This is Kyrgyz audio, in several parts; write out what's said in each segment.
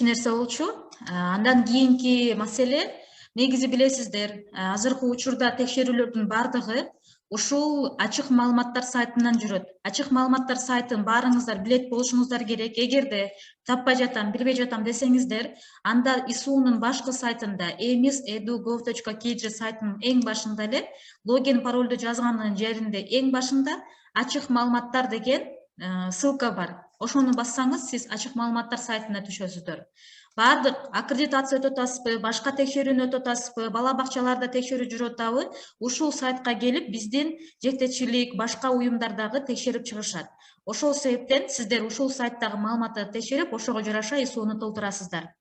нерсе болчу. Андан кийинки маселе, негизи билесиздер, азыркы учурда текшерүүлөрдүн бардыгы ушул ачык маалыматтар сайтынан жүрөт. Ачык маалыматтар сайтын баарыңыздар билет болушуңуздар керек. Эгерде таппай жатам, билбей жатам десеңиздер, анда ИСУнун башкы сайтында emis.edu.gov.kg сайтынын эң башында эле логин паролду жазганын жеринде эң башында ачык маалыматтар деген ссылка бар. Ошону бассаңыз, сиз ачык маалыматтар сайтына түшөсүздөр. Бардык аккредитация өтүп атасызбы, башка текшерүүнү өтүп атасызбы, бала бакчаларда текшерүү жүрүп атабы, ушул сайтка келип биздин жетекчилик, башка уюмдардагы текшерип чыгышат. Ошол себептен сиздер ушул сайттагы маалыматтарды текшерип, ошого жараша ИСУну толтурасыздар.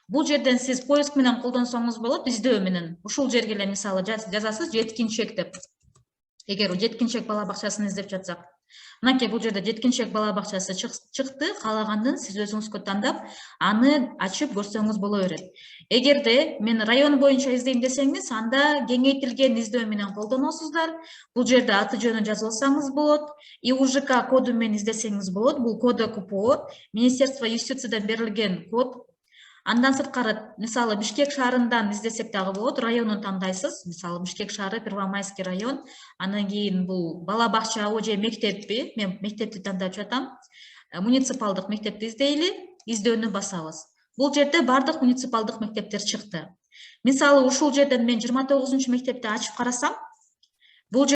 Бул жерден сиз поиск менен колдонсоңуз болот, издөө менен. Ушул жерге эле мисалы жазасыз жеткинчек деп. Эгер жеткинчек бала бакчасын издеп жатсак. Мынакей бул жерде жеткинчек бала бакчасы чыкты, каалагандын сиз өзүңүзгө тандап, аны ачып көрсөңүз боло берет. Эгерде мен район боюнча издейм десеңиз, анда кеңейтилген издөө менен колдоносуздар. Бул жерде аты жөнүн жазып алсаңыз болот. ИУЖК коду менен издесеңиз болот. Бул кода КПО, Министерство юстициядан берилген код. Андан сырткары, мисалы, Бишкек шаарынан издесек дагы болот, районун тандайсыз. Мисалы, Бишкек шаары, Первомайский район. Анан кийин бул бала бакчабы же мектеппи? Мен мектепти тандап жатам. Муниципалдык мектепти издейли, издөөнү басабыз. Бул жерде бардык муниципалдык мектептер чыкты. Мисалы, ушул жерден мен 29 мектепти ачып карасам,